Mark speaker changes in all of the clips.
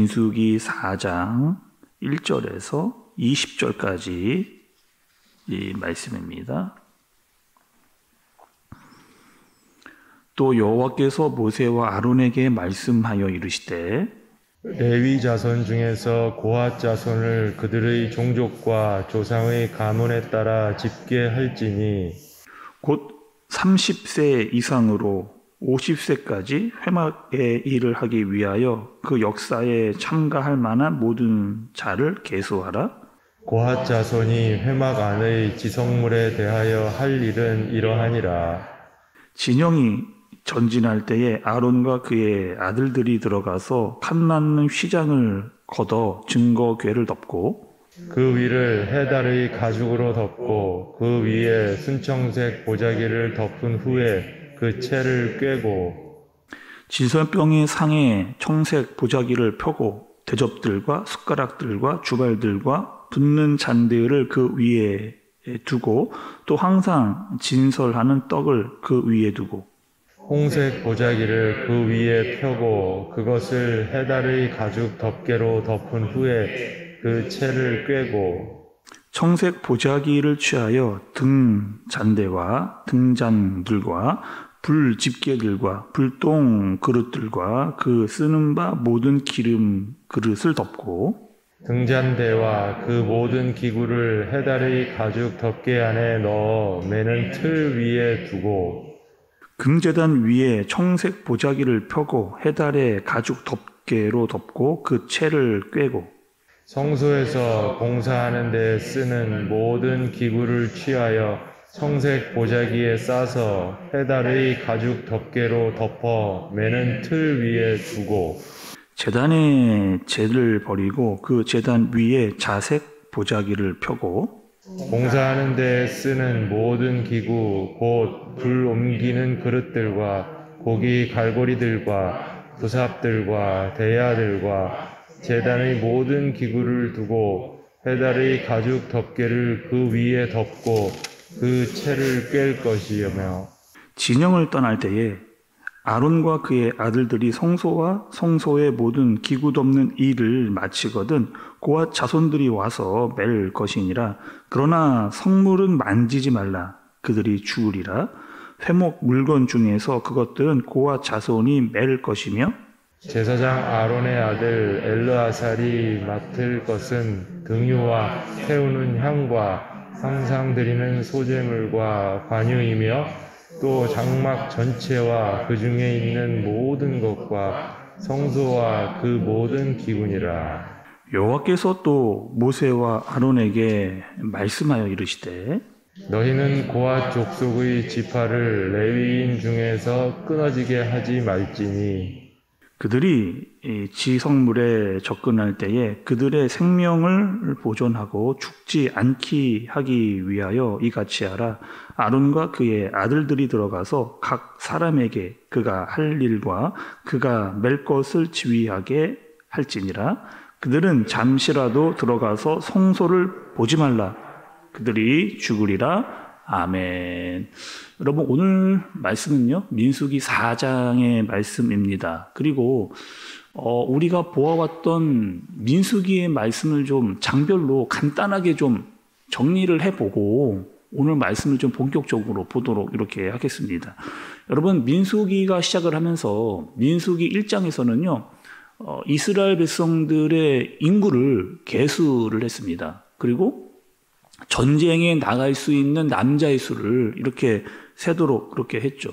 Speaker 1: 민수기 4장 1절에서 20절까지 이 말씀입니다. 또 여호와께서 모세와 아론에게 말씀하여 이르시되
Speaker 2: 레위 자손 중에서 고핫 자손을 그들의 종족과 조상의 가문에 따라 집계할지니
Speaker 1: 곧 30세 이상으로 50세까지 회막의 일을 하기 위하여 그 역사에 참가할 만한 모든 자를 계수하라.
Speaker 2: 고핫 자손이 회막 안의 지성물에 대하여 할 일은 이러하니라.
Speaker 1: 진영이 전진할 때에 아론과 그의 아들들이 들어가서 칸맞는 휘장을 걷어 증거궤를 덮고
Speaker 2: 그 위를 해달의 가죽으로 덮고 그 위에 순청색 보자기를 덮은 후에 그 채를 꿰고
Speaker 1: 지설병의 상에 청색 보자기를 펴고 대접들과 숟가락들과 주발들과 붓는 잔들을 그 위에 두고 또 항상 진설하는 떡을 그 위에 두고
Speaker 2: 홍색 보자기를 그 위에 펴고 그것을 해달의 가죽 덮개로 덮은 후에 그 채를 꿰고
Speaker 1: 청색 보자기를 취하여 등 잔대와 등잔들과 불 집게들과 불똥 그릇들과 그 쓰는 바 모든 기름 그릇을 덮고
Speaker 2: 등잔대와 그 모든 기구를 해달의 가죽 덮개 안에 넣어 매는 틀 위에 두고
Speaker 1: 금제단 위에 청색 보자기를 펴고 해달의 가죽 덮개로 덮고 그 채를 꿰고
Speaker 2: 성소에서 봉사하는 데 쓰는 모든 기구를 취하여 청색 보자기에 싸서 해달의 가죽 덮개로 덮어 매는 틀 위에 두고
Speaker 1: 제단에 재를 버리고 그 제단 위에 자색 보자기를 펴고
Speaker 2: 봉사하는 데 쓰는 모든 기구 곧 불 옮기는 그릇들과 고기 갈고리들과 부삽들과 대야들과 제단의 모든 기구를 두고 해달의 가죽 덮개를 그 위에 덮고 그 채를 꿰을 것이며
Speaker 1: 진영을 떠날 때에 아론과 그의 아들들이 성소와 성소의 모든 기구 덮는 일을 마치거든 고핫 자손들이 와서 맬 것이니라. 그러나 성물은 만지지 말라. 그들이 죽으리라. 회목 물건 중에서 그것들은 고핫 자손이 맬 것이며
Speaker 2: 제사장 아론의 아들 엘르아살이 맡을 것은 등유와 태우는 향과 항상 드리는 소제물과 관유이며 또 장막 전체와 그 중에 있는 모든 것과 성소와 그 모든 기구니라.
Speaker 1: 여호와께서 또 모세와 아론에게 말씀하여 이르시되
Speaker 2: 너희는 고핫 족속의 지파를 레위인 중에서 끊어지게 하지 말지니
Speaker 1: 그들이 지성물에 접근할 때에 그들의 생명을 보존하고 죽지 않게 하기 위하여 이같이 하라. 아론과 그의 아들들이 들어가서 각 사람에게 그가 할 일과 그가 맬 것을 지휘하게 할지니라. 그들은 잠시라도 들어가서 성소를 보지 말라. 그들이 죽으리라. 아멘. 여러분 오늘 말씀은요 민수기 4장의 말씀입니다. 그리고 우리가 보아왔던 민수기의 말씀을 좀 장별로 간단하게 좀 정리를 해보고 오늘 말씀을 좀 본격적으로 보도록 이렇게 하겠습니다. 여러분 민수기가 시작을 하면서 민수기 1장에서는요 이스라엘 백성들의 인구를 계수를 했습니다. 그리고 전쟁에 나갈 수 있는 남자의 수를 이렇게 세도록 그렇게 했죠.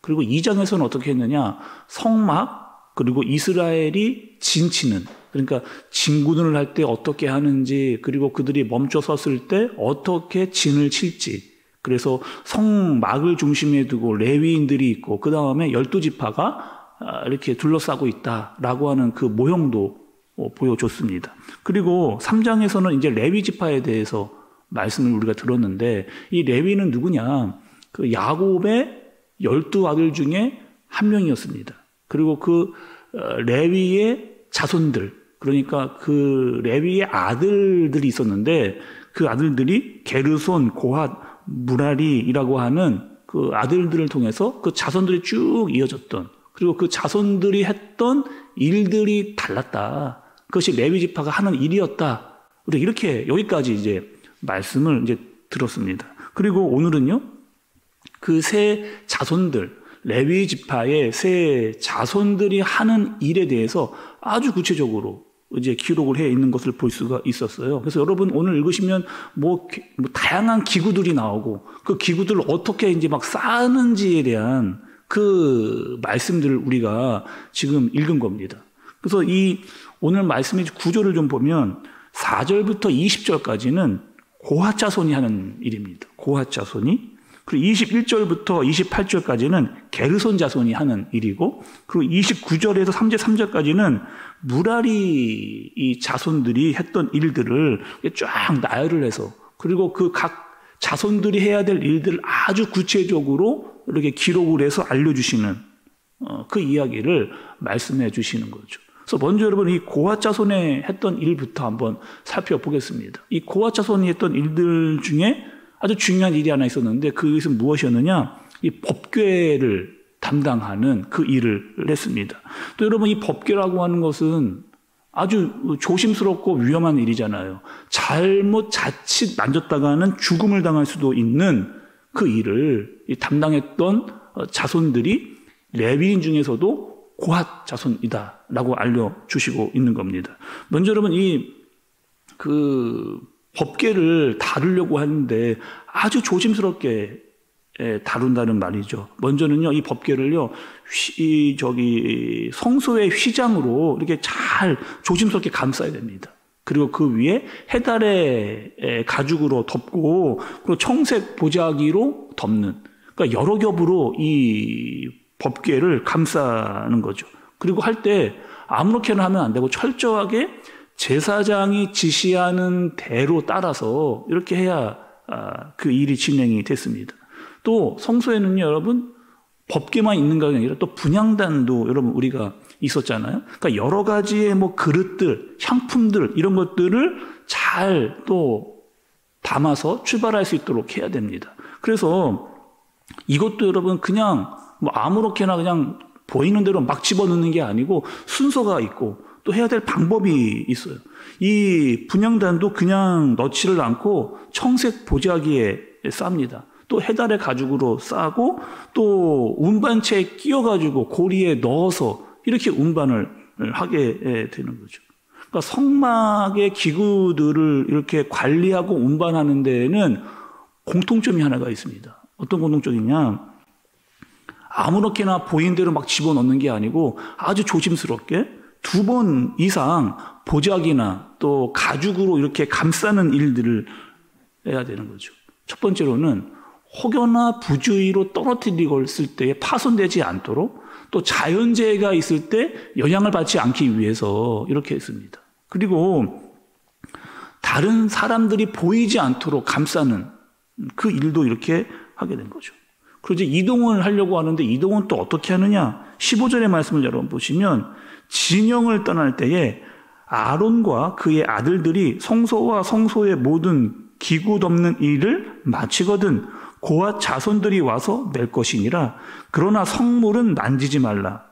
Speaker 1: 그리고 2장에서는 어떻게 했느냐? 성막 그리고 이스라엘이 진치는 그러니까 진군을 할 때 어떻게 하는지 그리고 그들이 멈춰 섰을 때 어떻게 진을 칠지 그래서 성막을 중심에 두고 레위인들이 있고 그 다음에 12지파가 이렇게 둘러싸고 있다라고 하는 그 모형도 보여줬습니다. 그리고 3장에서는 이제 레위 지파에 대해서 말씀을 우리가 들었는데 이 레위는 누구냐? 그 야곱의 12아들 중에 한 명이었습니다. 그리고 그 레위의 자손들 그러니까 그 레위의 아들들이 있었는데 그 아들들이 게르손, 고핫, 무라리라고 하는 그 아들들을 통해서 그 자손들이 쭉 이어졌던 그리고 그 자손들이 했던 일들이 달랐다. 그것이 레위 지파가 하는 일이었다. 우리가 이렇게 여기까지 이제 말씀을 이제 들었습니다. 그리고 오늘은요, 그 세 자손들, 레위 지파의 세 자손들이 하는 일에 대해서 아주 구체적으로 이제 기록을 해 있는 것을 볼 수가 있었어요. 그래서 여러분 오늘 읽으시면 뭐 다양한 기구들이 나오고 그 기구들을 어떻게 이제 막 쌓는지에 대한 그 말씀들을 우리가 지금 읽은 겁니다. 그래서 이 오늘 말씀의 구조를 좀 보면 4절부터 20절까지는 고핫 자손이 하는 일입니다. 고핫 자손이. 그리고 21절부터 28절까지는 게르손 자손이 하는 일이고, 그리고 29절에서 3절까지는 무라리 이 자손들이 했던 일들을 쫙 나열을 해서, 그리고 그 각 자손들이 해야 될 일들을 아주 구체적으로 이렇게 기록을 해서 알려주시는 그 이야기를 말씀해 주시는 거죠. 그래서 먼저 여러분 이 고핫 자손에 했던 일부터 한번 살펴보겠습니다. 이 고핫 자손이 했던 일들 중에 아주 중요한 일이 하나 있었는데 그것은 무엇이었느냐? 이 법궤를 담당하는 그 일을 했습니다. 또 여러분 이 법궤라고 하는 것은 아주 조심스럽고 위험한 일이잖아요. 잘못 자칫 만졌다가는 죽음을 당할 수도 있는 그 일을 담당했던 자손들이 레위인 중에서도 고핫 자손이다라고 알려주시고 있는 겁니다. 먼저 여러분 그 법궤를 다루려고 하는데 아주 조심스럽게 다룬다는 말이죠. 먼저는요, 이 법궤를요, 성소의 휘장으로 이렇게 잘 조심스럽게 감싸야 됩니다. 그리고 그 위에 해달의 가죽으로 덮고, 그리고 청색 보자기로 덮는, 그러니까 여러 겹으로 이 법궤를 감싸는 거죠. 그리고 할 때 아무렇게나 하면 안 되고 철저하게 제사장이 지시하는 대로 따라서 이렇게 해야 그 일이 진행이 됐습니다. 또 성소에는요, 여러분 법궤만 있는 것이 아니라 또 분향단도 여러분 우리가 있었잖아요. 그러니까 여러 가지의 뭐 그릇들, 향품들 이런 것들을 잘 또 담아서 출발할 수 있도록 해야 됩니다. 그래서 이것도 여러분 그냥 뭐 아무렇게나 그냥 보이는 대로 막 집어넣는 게 아니고 순서가 있고 또 해야 될 방법이 있어요. 이 분향단도 그냥 넣지를 않고 청색 보자기에 쌉니다. 또 해달의 가죽으로 싸고 또 운반체에 끼워가지고 고리에 넣어서 이렇게 운반을 하게 되는 거죠. 그러니까 성막의 기구들을 이렇게 관리하고 운반하는 데에는 공통점이 하나가 있습니다. 어떤 공통점이냐? 아무렇게나 보이는 대로 막 집어넣는 게 아니고 아주 조심스럽게 2번 이상 보자기나 또 가죽으로 이렇게 감싸는 일들을 해야 되는 거죠. 첫 번째로는 혹여나 부주의로 떨어뜨리고 있을 때에 파손되지 않도록, 또 자연재해가 있을 때 영향을 받지 않기 위해서 이렇게 했습니다. 그리고 다른 사람들이 보이지 않도록 감싸는 그 일도 이렇게 하게 된 거죠. 그리고 이제 이동을 하려고 하는데 이동은 또 어떻게 하느냐? 15절의 말씀을 여러분 보시면 진영을 떠날 때에 아론과 그의 아들들이 성소와 성소의 모든 기구 덮는 일을 마치거든 고핫 자손들이 와서 맬 것이니라. 그러나 성물은 만지지 말라.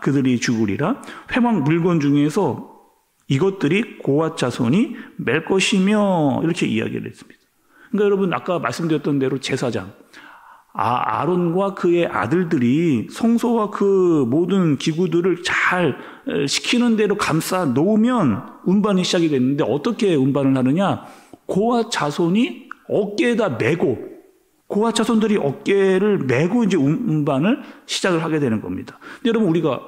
Speaker 1: 그들이 죽으리라. 회막 물건 중에서 이것들이 고핫 자손이 맬 것이며 이렇게 이야기를 했습니다. 그러니까 여러분 아까 말씀드렸던 대로 제사장 아론과 그의 아들들이 성소와 그 모든 기구들을 잘 시키는 대로 감싸 놓으면 운반이 시작이 됐는데 어떻게 운반을 하느냐? 고핫 자손이 어깨에다 메고 고핫 자손들이 어깨를 메고 이제 운반을 시작을 하게 되는 겁니다. 근데 여러분 우리가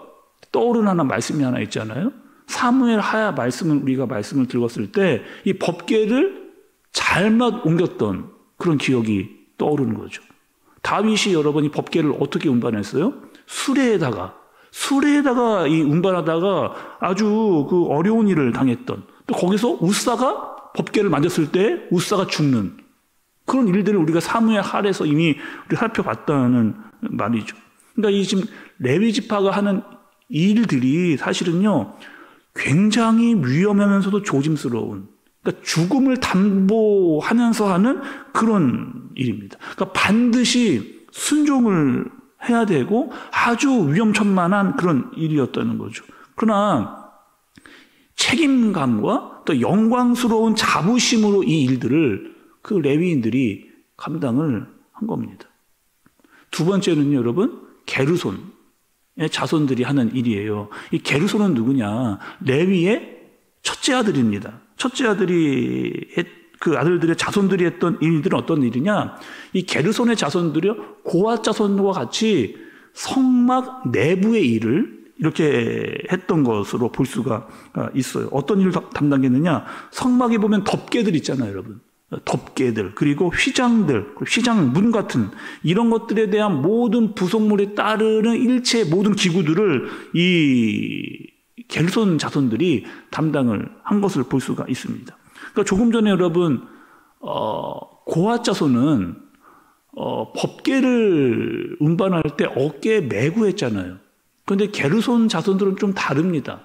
Speaker 1: 떠오르는 하나 말씀이 하나 있잖아요. 사무엘 하야 말씀을 우리가 말씀을 들었을 때 이 법궤를 잘못 옮겼던 그런 기억이 떠오르는 거죠. 다윗이 여러분이 법궤를 어떻게 운반했어요? 수레에다가 이 운반하다가 아주 그 어려운 일을 당했던, 또 거기서 우사가 법궤를 만졌을 때 우사가 죽는 그런 일들을 우리가 사무엘 하에서 이미 우리 살펴봤다는 말이죠. 그러니까 이 지금 레위 지파가 하는 일들이 사실은요 굉장히 위험하면서도 조심스러운, 그러니까 죽음을 담보하면서 하는 그런 일입니다. 그러니까 반드시 순종을 해야 되고 아주 위험천만한 그런 일이었다는 거죠. 그러나 책임감과 또 영광스러운 자부심으로 이 일들을 그 레위인들이 감당을 한 겁니다. 두 번째는요, 여러분, 게르손의 자손들이 하는 일이에요. 이 게르손은 누구냐? 레위의 첫째 아들입니다. 첫째 아들이 그 아들들의 자손들이 했던 일들은 어떤 일이냐? 이 게르손의 자손들이요, 고앗 자손과 같이 성막 내부의 일을 이렇게 했던 것으로 볼 수가 있어요. 어떤 일을 담당했느냐? 성막에 보면 덮개들 있잖아요, 여러분. 덮개들, 그리고 휘장들, 휘장 문 같은 이런 것들에 대한 모든 부속물에 따르는 일체의 모든 기구들을 이 게르손 자손들이 담당을 한 것을 볼 수가 있습니다. 그러니까 조금 전에 여러분 고앗 자손은 법궤를 운반할 때 어깨에 메고 했잖아요. 그런데 게르손 자손들은 좀 다릅니다.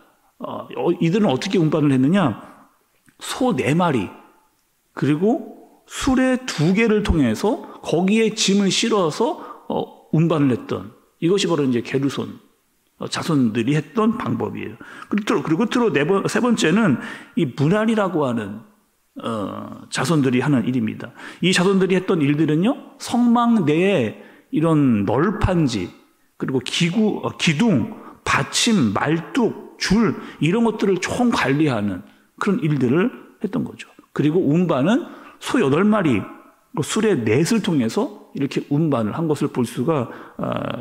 Speaker 1: 이들은 어떻게 운반을 했느냐? 소 4마리 그리고 수레 2개를 통해서 거기에 짐을 실어서 운반을 했던, 이것이 바로 이제 게르손 자손들이 했던 방법이에요. 그리고 세 번째는 이 무랄이라고 하는 자손들이 하는 일입니다. 이 자손들이 했던 일들은요, 성막 내에 이런 널판지, 그리고 기둥, 받침, 말뚝, 줄, 이런 것들을 총 관리하는 그런 일들을 했던 거죠. 그리고 운반은 소 8마리, 수레 넷을 통해서 이렇게 운반을 한 것을 볼 수가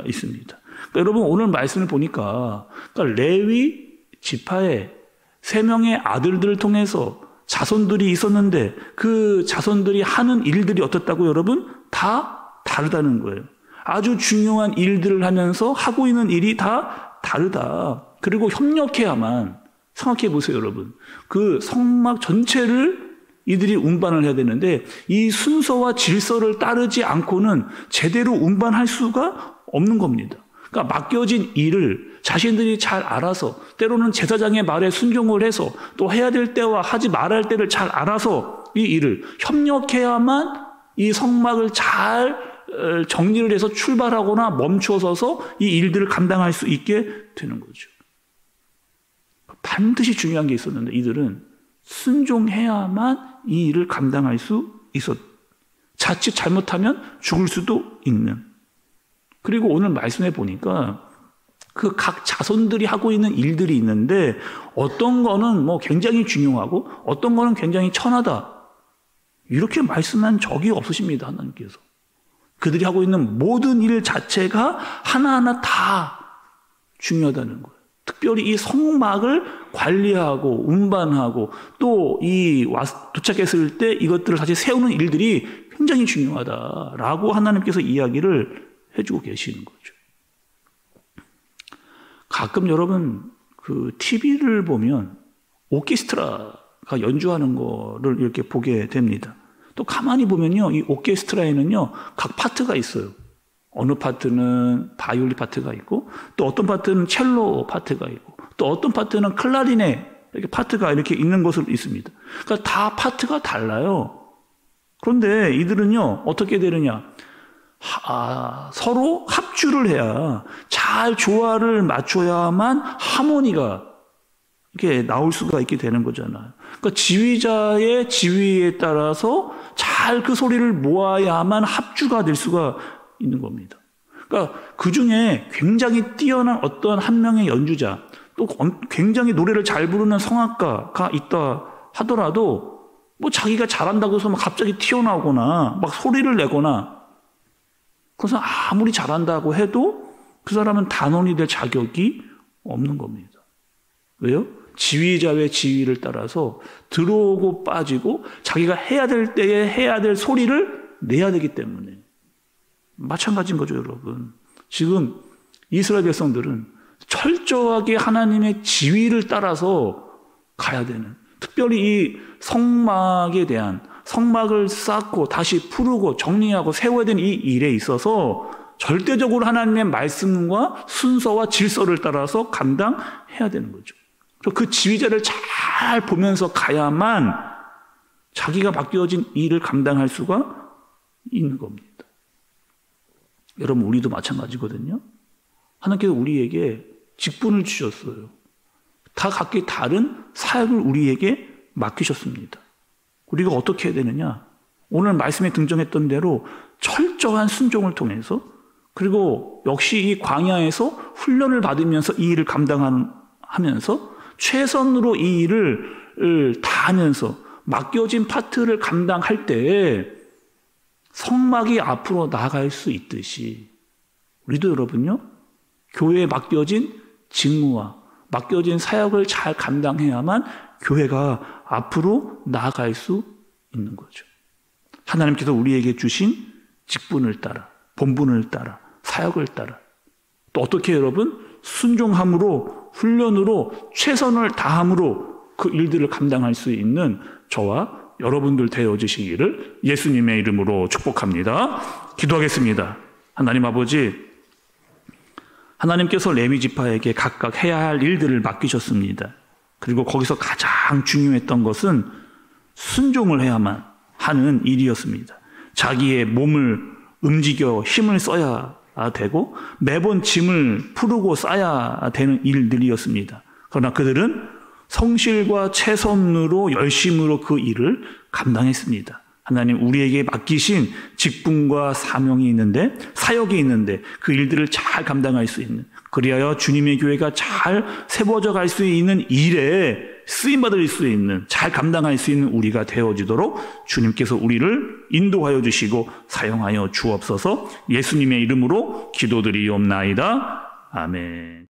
Speaker 1: 있습니다. 그러니까 여러분, 오늘 말씀을 보니까 그러니까 레위 지파의 3명의 아들들을 통해서 자손들이 있었는데 그 자손들이 하는 일들이 어떻다고 여러분? 다 다르다는 거예요. 아주 중요한 일들을 하면서 하고 있는 일이 다 다르다. 그리고 협력해야만, 생각해 보세요, 여러분. 그 성막 전체를 이들이 운반을 해야 되는데 이 순서와 질서를 따르지 않고는 제대로 운반할 수가 없는 겁니다. 그러니까 맡겨진 일을 자신들이 잘 알아서, 때로는 제사장의 말에 순종을 해서 또 해야 될 때와 하지 말아야 할 때를 잘 알아서 이 일을 협력해야만 이 성막을 잘 정리를 해서 출발하거나 멈춰서서 이 일들을 감당할 수 있게 되는 거죠. 반드시 중요한 게 있었는데 이들은 순종해야만 이 일을 감당할 수 있었. 자칫 잘못하면 죽을 수도 있는. 그리고 오늘 말씀해 보니까 그 각 자손들이 하고 있는 일들이 있는데 어떤 거는 뭐 굉장히 중요하고 어떤 거는 굉장히 천하다. 이렇게 말씀한 적이 없으십니다, 하나님께서. 그들이 하고 있는 모든 일 자체가 하나하나 다 중요하다는 거예요. 특별히 이 성막을 관리하고 운반하고 또 도착했을 때 이것들을 다시 세우는 일들이 굉장히 중요하다라고 하나님께서 이야기를 해주고 계시는 거죠. 가끔 여러분 그 TV를 보면 오케스트라가 연주하는 거를 이렇게 보게 됩니다. 또 가만히 보면요, 이 오케스트라에는요 각 파트가 있어요. 어느 파트는 바이올린 파트가 있고 또 어떤 파트는 첼로 파트가 있고 또 어떤 파트는 클라리넷 이렇게 파트가 이렇게 있는 것으로 있습니다. 그러니까 다 파트가 달라요. 그런데 이들은요 어떻게 되느냐? 서로 합주를 해야, 잘 조화를 맞춰야만 하모니가 이렇게 나올 수가 있게 되는 거잖아요. 그러니까 지휘자의 지휘에 따라서 잘 그 소리를 모아야만 합주가 될 수가 있는 겁니다. 그러니까 그 중에 굉장히 뛰어난 어떤 한 명의 연주자, 또 굉장히 노래를 잘 부르는 성악가가 있다 하더라도 뭐 자기가 잘한다고 해서 막 갑자기 튀어나오거나 막 소리를 내거나, 그래서 아무리 잘한다고 해도 그 사람은 단원이 될 자격이 없는 겁니다. 왜요? 지휘자의 지휘를 따라서 들어오고 빠지고 자기가 해야 될 때에 해야 될 소리를 내야 되기 때문에. 마찬가지인 거죠, 여러분. 지금 이스라엘 백성들은 철저하게 하나님의 지휘를 따라서 가야 되는, 특별히 이 성막에 대한, 성막을 쌓고 다시 풀고 정리하고 세워야 되는 이 일에 있어서 절대적으로 하나님의 말씀과 순서와 질서를 따라서 감당해야 되는 거죠. 그 지휘자를 잘 보면서 가야만 자기가 맡겨진 일을 감당할 수가 있는 겁니다. 여러분, 우리도 마찬가지거든요. 하나님께서 우리에게 직분을 주셨어요. 다 각기 다른 사역을 우리에게 맡기셨습니다. 우리가 어떻게 해야 되느냐? 오늘 말씀에 등장했던 대로 철저한 순종을 통해서, 그리고 역시 이 광야에서 훈련을 받으면서 이 일을 감당하면서 최선으로 이 일을 다하면서 맡겨진 파트를 감당할 때 성막이 앞으로 나아갈 수 있듯이 우리도 여러분요, 교회에 맡겨진 직무와 맡겨진 사역을 잘 감당해야만 교회가 앞으로 나아갈 수 있는 거죠. 하나님께서 우리에게 주신 직분을 따라, 본분을 따라, 사역을 따라, 또 어떻게 여러분? 순종함으로, 훈련으로, 최선을 다함으로 그 일들을 감당할 수 있는 저와 여러분들 되어지시기를 예수님의 이름으로 축복합니다. 기도하겠습니다. 하나님 아버지, 하나님께서 레위 지파에게 각각 해야 할 일들을 맡기셨습니다. 그리고 거기서 가장 중요했던 것은 순종을 해야만 하는 일이었습니다. 자기의 몸을 움직여 힘을 써야 되고 매번 짐을 풀고 싸야 되는 일들이었습니다. 그러나 그들은 성실과 최선으로 열심으로 그 일을 감당했습니다. 하나님, 우리에게 맡기신 직분과 사명이 있는데, 사역이 있는데 그 일들을 잘 감당할 수 있는, 그리하여 주님의 교회가 잘 세워져 갈 수 있는 일에 쓰임받을 수 있는, 잘 감당할 수 있는 우리가 되어지도록 주님께서 우리를 인도하여 주시고 사용하여 주옵소서. 예수님의 이름으로 기도드리옵나이다. 아멘.